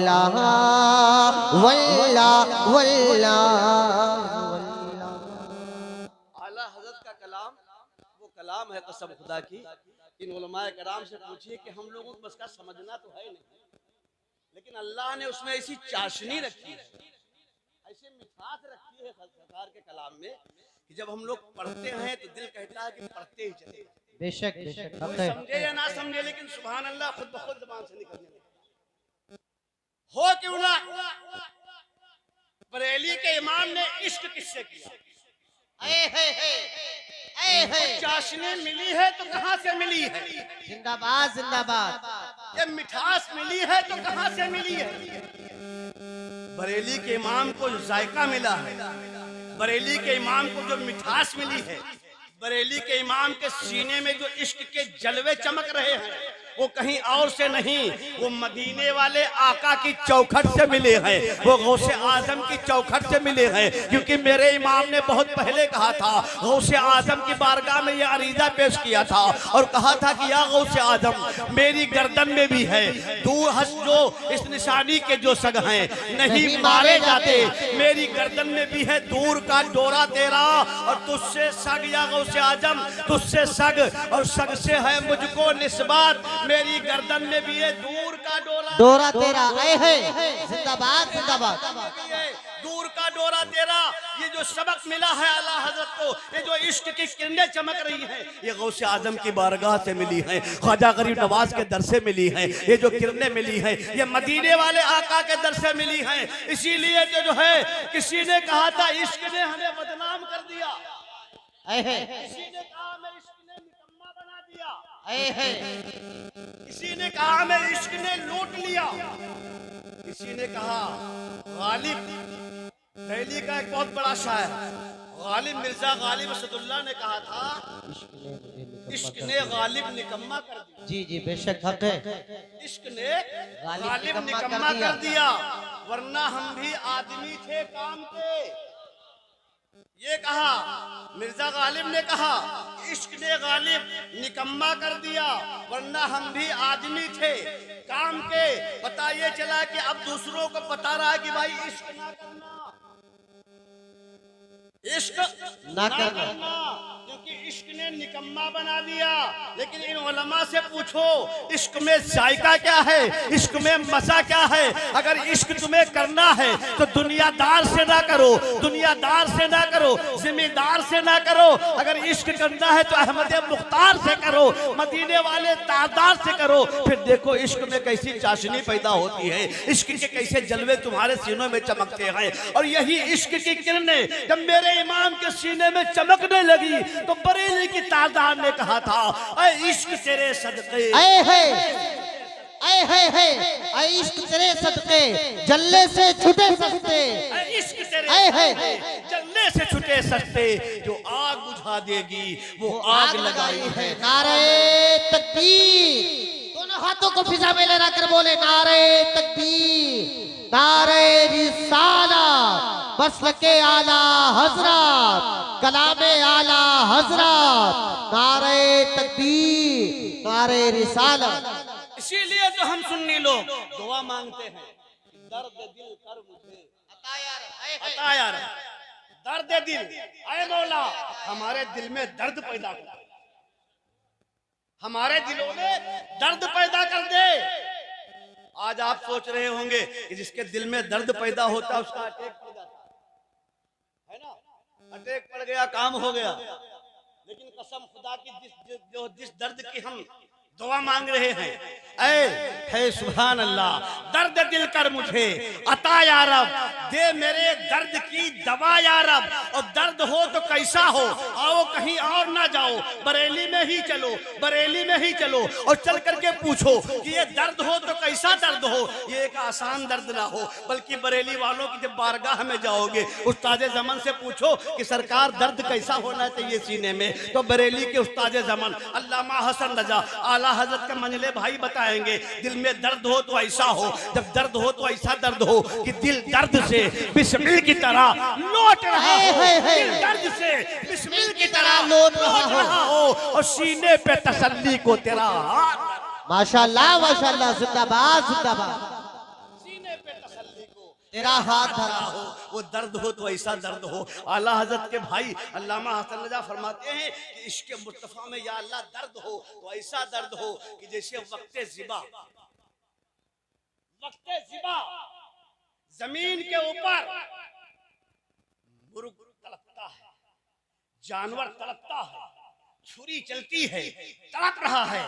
वल्लाह वल्लाह वल्लाह। आला हजरत का कलाम वो कलाम है कसम खुदा की। इन उलमाए कराम से पूछिए कि हम लोगों को बस का समझना तो है नहीं, लेकिन अल्लाह ने उसमें ऐसी चाशनी रखी है, ऐसी मिठास रखी है सरकार के कलाम में कि जब हम लोग पढ़ते हैं तो दिल कहता है कि पढ़ते ही चले। बेशक बेशक कोई समझे या ना समझे, लेकिन सुभान अल्लाह खुद ब खुद ज़बान से निकलने लगे। हो क्यों ना, बरेली के इमाम ने इश्क किससे किया? चाशनी मिली है तो कहां से मिली है? जिंदाबाद जिंदाबाद। ये मिठास मिली है तो कहां से मिली है? बरेली के इमाम को जो जायका मिला है, बरेली के इमाम को जो मिठास मिली है, बरेली के इमाम के सीने में जो इश्क के जलवे चमक रहे हैं, वो कहीं और से नहीं, वो मदीने वाले आका की चौखट से मिले हैं, वो गौसे आजम की चौखट से मिले हैं। क्योंकि मेरे इमाम ने बहुत पहले कहा था, गौसे आजम की बारगाह में यह अरीजा पेश किया था और कहा था कि या गौसे आजम, मेरी गर्दन में भी है दूर हस जो इस निशानी के जो सग हैं नहीं मारे जाते, मेरी गर्दन में भी है दूर का डोरा तेरा, और तुझसे सग या गौसे आजम, तुझसे सग और सग से है मुझको निस्बत, मेरी गर्दन में भी है दूर का डोरा तेरा। जिंदाबाद जिंदाबाद। दूर का डोरा तेरा। ये जो सबक मिला है आला हजरत को, ये जो इश्क की किरणें चमक रही हैं, ये गौसे आजम की बारगाह से मिली है, ख्वाजा गरीब नवाज के दर से मिली है। ये जो किरणें मिली है, ये मदीने वाले आका के दर से मिली है। इसीलिए जो है किसी ने कहा था इश्क ने हमें बदनाम कर दिया, किसी ने कहा हमें इश्क ने निकम्मा बना दिया, किसी ने कहा हमें इश्क ने लूट लिया, किसी ने कहा गालिब, दिल्ली का एक बहुत बड़ा शायर गालिब मिर्जा गालिब असदुल्लाह ने कहा था इश्क ने गालिब निकम्मा कर दिया। जी जी बेशक हक है। इश्क ने गालिब निकम्मा कर दिया, वरना हम भी आदमी थे काम के। ये कहा मिर्जा गालिब ने कहा, इश्क ने गालिब निकम्मा कर दिया, वरना हम भी आदमी थे काम के। पता ये चला कि अब दूसरों को बता रहा है कि भाई इश्क ना करना, इश्क ना करना, क्योंकि इश्क ने निकम्मा बना दिया। लेकिन इन उलमा से पूछो इश्क में जायका क्या है, इश्क में मजा क्या है? अगर इश्क तुम्हें करना है तो दुनियादार से ना करो, दुनियादार से ना करो, जिम्मेदार से ना करो। अगर इश्क करना है तो अहमद मुख्तार से करो, मदीने वाले ताजदार से करो। फिर देखो इश्क में कैसी चाशनी पैदा होती है, इश्क के कैसे जलवे तुम्हारे सीनों में चमकते हैं। और यही इश्क की किरणें जब मेरे इमाम के सीने में चमकने लगी तो बरेली की तादाद ने कहा था, ऐ इश्क तेरे सदके, इश्क तेरे सदके जल्ले से छुटे सकते, इश्क तेरे जलने से छुटे सकते, जो आग बुझा देगी वो आग लगाई है। नारे तकबीर, दोनों हाथों को फिजा में लगा कर बोले नारे तकबीर, नारे रिसालत, मसलके आला हजरत, कलामे आला हजरत, नारे तकबीर, नारे रिसालत। इसीलिए तो हम सुन्नी लोग दुआ मांगते हैं, दर्द दिल कर मुझे अता यार, दर्द दिल, ऐ मौला हमारे दिल में दर्द पैदा कर, हमारे दिलों में दर्द पैदा कर दे। आज आप सोच रहे होंगे कि जिसके दिल में दर्द पैदा होता है उसका अटैक पड़ जाता है ना, अटैक पड़ गया काम हो गया। लेकिन कसम खुदा की जिस दर्द की हम दुआ मांग रहे हैं, ऐ सुभान अल्लाह, दर्द दिल कर मुझे अता या रब, दे मेरे दर्द की दवा या रब। और दर्द हो तो कैसा हो, आओ कहीं और ना जाओ, बरेली में ही चलो, बरेली में ही चलो और चल करके पूछो कि ये दर्द हो तो कैसा दर्द हो। ये एक आसान दर्द ना हो, बल्कि बरेली वालों की जब बारगाह में जाओगे उस्ताद ज़मान से पूछो कि सरकार दर्द कैसा होना चाहिए सीने में, तो बरेली के उस्ताद ज़मान अल्लामा हसन रजा आला हजरत का मंजले भाई बताएंगे, दिल में दर्द हो तो ऐसा हो, जब दर्द हो तो ऐसा दर्द हो कि दिल दर्द से बिस्मिल की तरह लौट रहा हो, दिल दर्द से बिस्मिल की तरह लौट रहा हो और सीने पे तसल्ली को तेरा हाथ, माशाल्लाह माशाल्लाह, जिंदाबाद जिंदाबाद। सीने तेरा हाथ धरा हो। वो दर्द हो तो ऐसा दर्द हो। आला हजरत के भाई अल्लामा हसन रजा फरमाते हैं कि इश्क मुस्तफा में या अल्लाह दर्द हो तो ऐसा दर्द हो कि जैसे वक्ते ज़िबा जमीन के ऊपर मुर्ग तड़पता है, जानवर तड़पता है, छुरी चलती है, तड़प रहा है,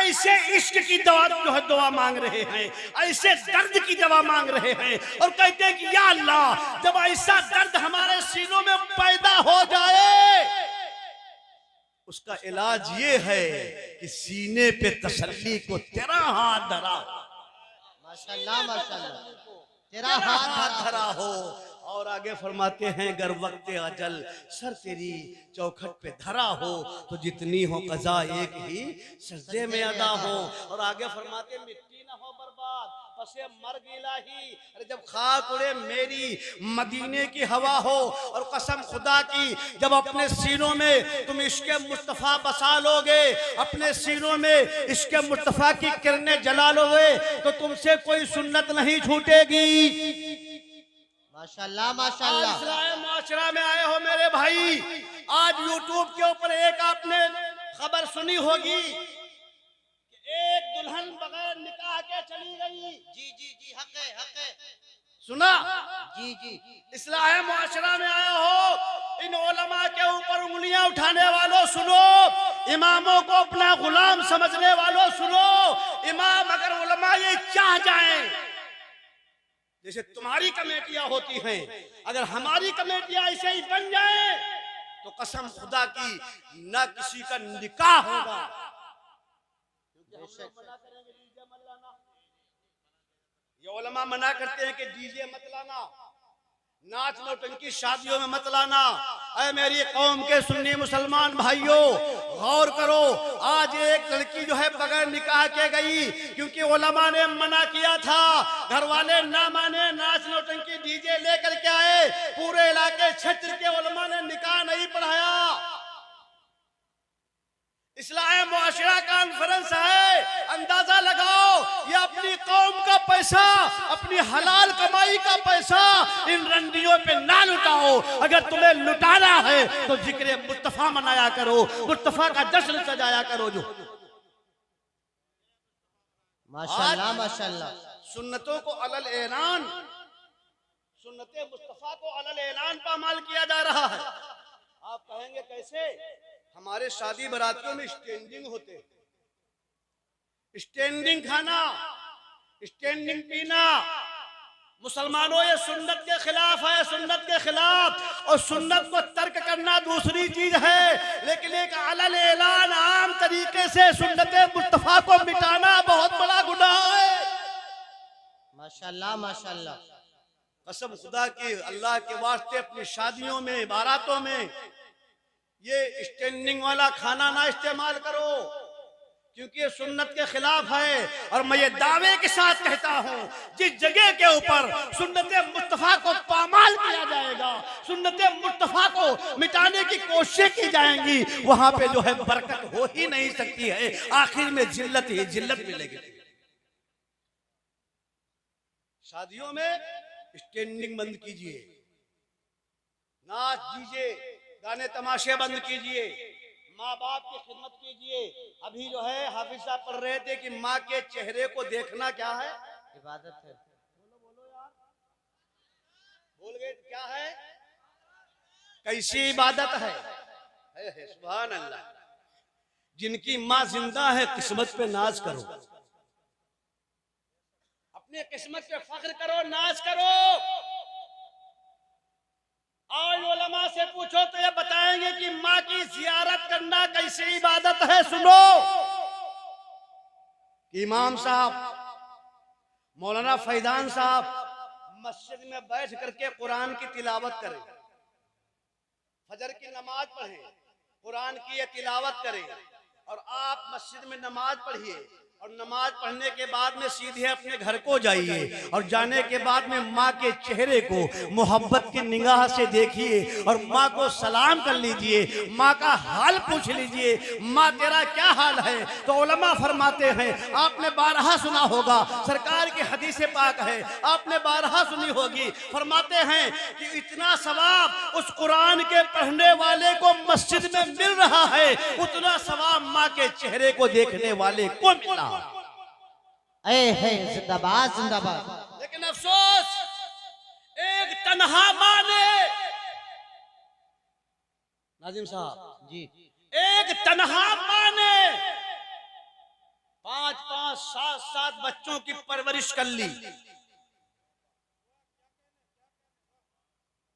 ऐसे इश्क की दवा जो है दुआ मांग रहे हैं, ऐसे दर्द की दवा मांग रहे हैं और कहते हैं कि या अल्लाह जब ऐसा दर्द हमारे सीनों में पैदा हो जाए उसका इलाज ये है कि सीने पे तसल्ली को तेरा हाथ धरा, माशाल्लाह माशाल्लाह, तेरा हाथ हाथ धरा हो। और आगे फरमाते हैं गर वक्ते अजल सर तेरी चौखट पे धरा हो तो जितनी हो कज़ा एक ही सजदे में अदा हो। और आगे फरमाते मिट्टी ना हो बर्बाद पसे मर इलाही, अरे जब खाक उड़े मेरी मदीने की हवा हो। और कसम खुदा की जब अपने सीनों में तुम इश्क मुस्तफ़ा बसा लोगे, अपने सीनों में इश्क मुस्तफ़ा की किरणें जला लोगे तो तुमसे कोई सुन्नत नहीं छूटेगी। माशाल्लाह माशाल्लाह। इस्लाम माशरा में आए हो मेरे भाई, आज यूट्यूब के ऊपर एक आपने खबर सुनी होगी कि एक दुल्हन बगैर निकाह के चली गई। जी जी जी, हक है सुना? जी जी। इस्लाम माशरा में आए हो, इन उलमा के ऊपर उंगलियां उठाने वालों सुनो, इमामों को अपना गुलाम समझने वालों सुनो। इमाम अगर उलमा ये चाह जाएं जैसे तुम्हारी कमेटियां होती हैं, अगर हमारी कमेटियां ऐसे ही बन जाए तो कसम खुदा की न किसी का निकाह होगा। ये उलमा मना करते हैं कि डीजे मत लाना, नाच नौटंकी शादियों में मत लाना। अरे मेरी कौम के सुन्नी मुसलमान भाइयों गौर करो, आज एक लड़की जो है बगैर निकाह के गई क्योंकि उलमा ने मना किया था, घर वाले ना माने, नाच नौटंकी डीजे लेकर के आए, पूरे इलाके क्षेत्र के उलमा ने निकाह नहीं पढ़ाया। इस्लाम मुआशरा कॉन्फ्रेंस है, अंदाजा लगाओ ये अपनी कौम का पैसा, अपनी हलाल कमाई का पैसा इन रंडियों पे ना लुटाओ। अगर तुम्हें लुटाना है तो जिक्र मुस्तफा मनाया करो, मुस्तफा का जश्न सजाया करो। जो माशाल्लाह माशाल्लाह, सुन्नतों को अलल ऐलान, सुन्नते मुस्तफा को अलल ऐलान पामाल किया जा रहा है। आप कहेंगे कैसे? हमारे शादी बरातियों में स्टैंडिंग होते, स्टैंडिंग खाना, स्टैंडिंग पीना। मुसलमानों ये सुन्नत के खिलाफ है, सुन्नत के खिलाफ। और सुन्नत को तर्क करना दूसरी चीज है, लेकिन एक अलल ऐलान आम तरीके से सुन्नत मुस्तफा को मिटाना बहुत बड़ा गुनाह है। माशाल्लाह माशाल्लाह। कसम खुदा की अल्लाह के वास्ते अपनी शादियों में बारातों में ये स्टैंडिंग वाला खाना ना इस्तेमाल करो क्योंकि ये सुन्नत के खिलाफ है। और मैं ये दावे के साथ कहता हूँ जिस जगह के ऊपर सुन्नत मुस्तफा को पामाल किया जाएगा, सुन्नत मुस्तफा को मिटाने की कोशिश की जाएंगी, वहां पे जो है बरकत हो ही नहीं सकती है, आखिर में जिल्लत ही जिल्लत मिलेगी। शादियों में स्टैंडिंग बंद कीजिए, नाच दीजिए, गाने तमाशे बंद कीजिए, माँ बाप की खिदमत कीजिए। अभी जो है हाफिज साहब पढ़ रहे थे कि माँ के चेहरे को देखना क्या है? इबादत है। बोलो यार, बोल गए क्या है? कैसी इबादत है? सुभान अल्लाह। जिनकी माँ जिंदा है किस्मत पे नाज करो, अपने किस्मत पे फख्र करो, नाज करो। आज उलमा से पूछो तो ये बताएंगे कि माँ की जियारत करना कैसी इबादत है। सुनो, इमाम साहब मौलाना फैजान साहब मस्जिद में बैठ करके कुरान की तिलावत करें, फजर की नमाज पढ़ें, कुरान की ये तिलावत करें, और आप मस्जिद में नमाज पढ़िए और नमाज पढ़ने के बाद में सीधे अपने घर को जाइए और जाने के बाद में माँ के चेहरे को मोहब्बत की निगाह से देखिए और माँ को सलाम कर लीजिए, माँ का हाल पूछ लीजिए, माँ तेरा क्या हाल है। तो उलमा फरमाते हैं, आपने बारहा सुना होगा, सरकार की हदीस पाक है, आपने बारहा सुनी होगी, फरमाते हैं कि इतना सवाब उस कुरान के पढ़ने वाले को मस्जिद में मिल रहा है, उतना सवाब माँ के चेहरे को देखने वाले को मिला। जिंदाबाद जिंदाबाद। लेकिन अफसोस, एक तन्हा माँ ने, नाजिम साहब जी, एक तन्हा माँ ने 5-5, 7-7 बच्चों की परवरिश कर ली।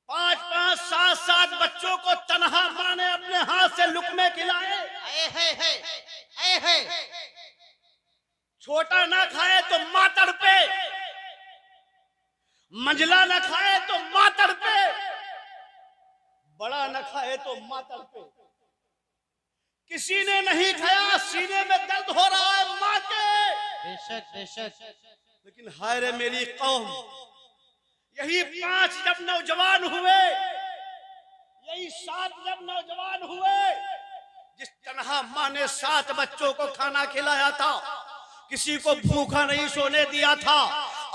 5-5, 7-7 बच्चों को तन्हा माँ ने अपने हाथ से लुकमे खिलाए। छोटा ना खाए तो माँ तड़पे, मंझला ना खाए तो माँ तड़पे, बड़ा ना खाए तो माँ तड़पे। किसी ने नहीं खाया, सीने में दर्द हो रहा है माँ के। बेशक बेशक। लेकिन हाय रे मेरी कौम, यही 5 जब नौजवान हुए, यही 7 जब नौजवान हुए, जिस तन्हा माँ ने 7 बच्चों को खाना खिलाया था, किसी को भूखा नहीं सोने दिया था,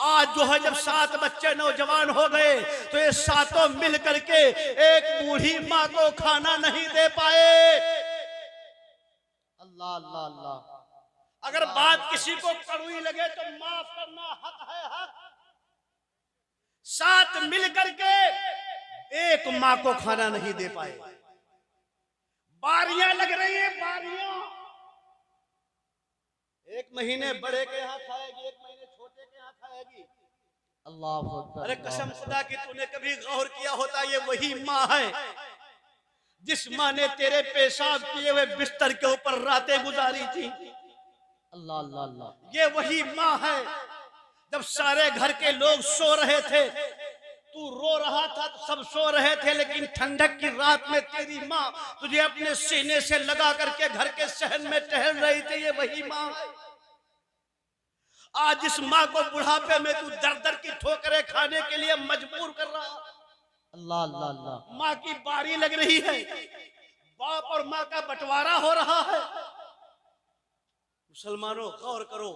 आज जो है जब 7 बच्चे नौजवान हो गए तो ये 7 मिल करके एक बूढ़ी माँ को खाना नहीं दे पाए। अल्लाह अल्लाह अल्लाह। अगर बात किसी को कड़वी लगे तो माफ करना हक है, हक। 7 मिल करके एक माँ को खाना नहीं दे पाए। बारियां लग रही है, बारियां। 1 महीने बड़े के यहाँ खाएगी, 1 महीने छोटे के यहाँ खाएगी। अल्लाह। अरे कसम खुदा की, तूने कभी गौर किया होता ये वही माँ है जिस माँ ने तेरे पेशाब किए हुए बिस्तर के ऊपर रातें गुजारी थी। अल्लाह अल्लाह अल्लाह। ये वही माँ है जब सारे घर के लोग सो रहे थे, तू रो रहा था तो सब सो रहे थे, लेकिन ठंडक की रात में तेरी माँ तुझे अपने सीने से लगा करके घर के सहन में टहल रही थी। ये वही माँ है। आज इस माँ को बुढ़ापे में तू दर दर की ठोकरें खाने के लिए मजबूर कर रहा। अल्लाह अल्लाह अल्लाह। माँ की बारी लग रही है, बाप और माँ का बंटवारा हो रहा है। मुसलमानों गौर करो,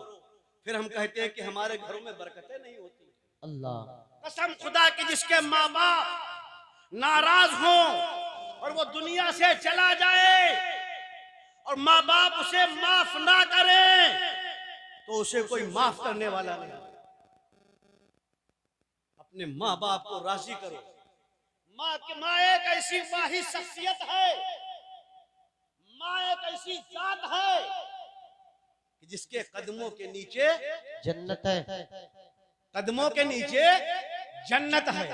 फिर हम कहते हैं कि हमारे घरों में बरकतें नहीं होती। अल्लाह कसम खुदा की, जिसके माँ बाप नाराज हो और वो दुनिया से चला जाए और माँ बाप उसे माफ ना करें तो उसे कोई माफ करने वाला नहीं। अपने माँ बाप को राजी करो। माँ एक ऐसी वाही शख्सियत है, माँ एक ऐसी जात है कि जिसके कदमों के नीचे जन्नत है, कदमों के नीचे जन्नत है।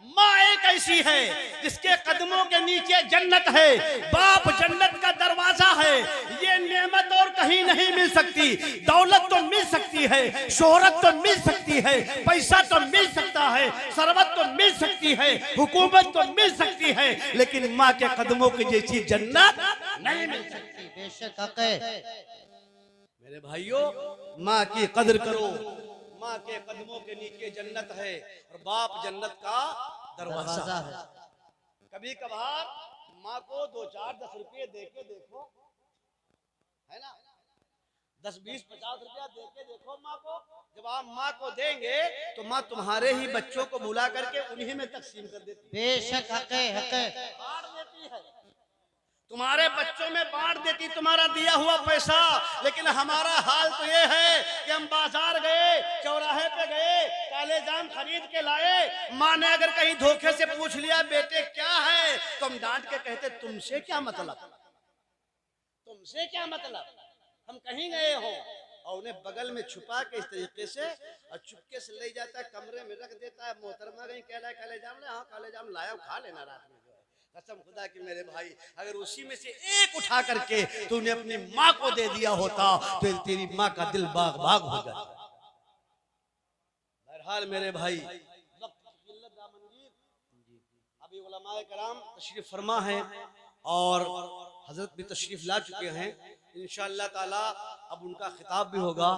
माँ एक ऐसी है जिसके कदमों के नीचे जन्नत है। बाप जन्नत का दरवाजा है। ये नेमत और कहीं नहीं मिल सकती। दौलत तो मिल सकती है, शोहरत तो मिल सकती है, पैसा तो मिल सकता है, सरवत तो मिल सकती है, हुकूमत तो मिल सकती है, लेकिन माँ के कदमों की जैसी जन्नत नहीं मिल सकती। बेशक हक है। मेरे भाइयों, माँ की कदर करो। माँ के कदमों के नीचे जन्नत है और बाप जन्नत का दरवाजा है। कभी कभार माँ को 2-4-10 रुपये दे के देखो, है ना, 10, 20, 50 रुपया दे के देखो माँ को। जब आप माँ को देंगे तो माँ तुम्हारे ही बच्चों को बुला करके उन्हीं में तकसीम कर देती है। बेशक हक है, हक है। बांट देती है, तुम्हारे बच्चों में बांट देती तुम्हारा दिया हुआ पैसा। लेकिन हमारा हाल तो ये है कि हम बाजार गए, चौराहे पे गए, काले जाम खरीद के लाए, माँ ने अगर कहीं धोखे से पूछ लिया बेटे क्या है, तो हम डांट के कहते तुमसे क्या मतलब, तुमसे क्या मतलब। हम कहीं गए हो और उन्हें बगल में छुपा के इस तरीके से और चुपके से ले जाता है, कमरे में रख देता है। मोहतरमा गई कह रहा है काले जाम ले, हाँ काले जाम लाया, खा लेना रात में। कसम खुदा की मेरे भाई, अगर उसी में से एक उठा करके तूने अपनी माँ को दे दिया होता तो तेरी माँ का दिल बाग बाग हो जाता। बहरहाल मेरे भाई, अभी उलमाए कराम तशरीफ फरमा है और हजरत भी तशरीफ ला चुके हैं। इंशाअल्लाह ताला अब उनका खिताब भी होगा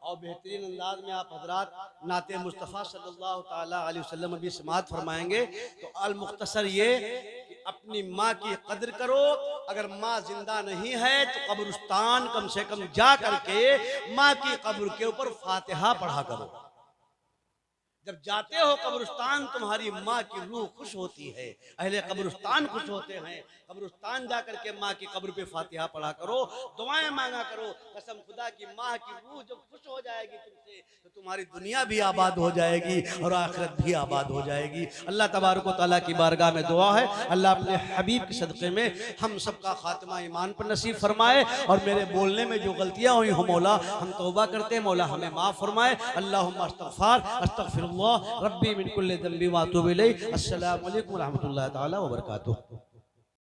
और बेहतरीन अंदाज में आप हजरात नाते मुस्तफ़ा सल्लल्लाहु ताला अलैहि वसल्लम भी समाअत फरमाएंगे। तो अल मुख्तसर ये कि अपनी माँ की कदर करो। अगर माँ जिंदा नहीं है तो कब्रिस्तान कम से कम जा करके माँ की कब्र के ऊपर फातिहा पढ़ा करो। जब जाते हो कब्रिस्तान तुम्हारी माँ की रूह खुश होती है, अहले कब्रिस्तान खुश होते हैं। कब्रिस्तान जाकर के माँ की कब्र पे फातिहा पढ़ा करो, दुआएं मांगा करो। कसम खुदा की माँ की रूह जब खुश हो जाएगी तुमसे तो तुम्हारी दुनिया भी आबाद हो जाएगी और आखिरत भी आबाद हो जाएगी। अल्लाह तबारक व तआला की बारगाह में दुआ है, अल्लाह अपने हबीब के सदक़े में हम सबका खात्मा ईमान पर नसीब फरमाए। और मेरे बोलने में जो गलतियाँ हुई हो मौला हम तौबा करते हैं, मौला हमें माफ़ फरमाए। अल्लाहुम्मा अस्तग़फिरुल्लाह रब्बी मिन कुल्लि ज़ंबि व अतूबु इलैह। अस्सलामु अलैकुम व रहमतुल्लाहि तआला व बरकातुहू।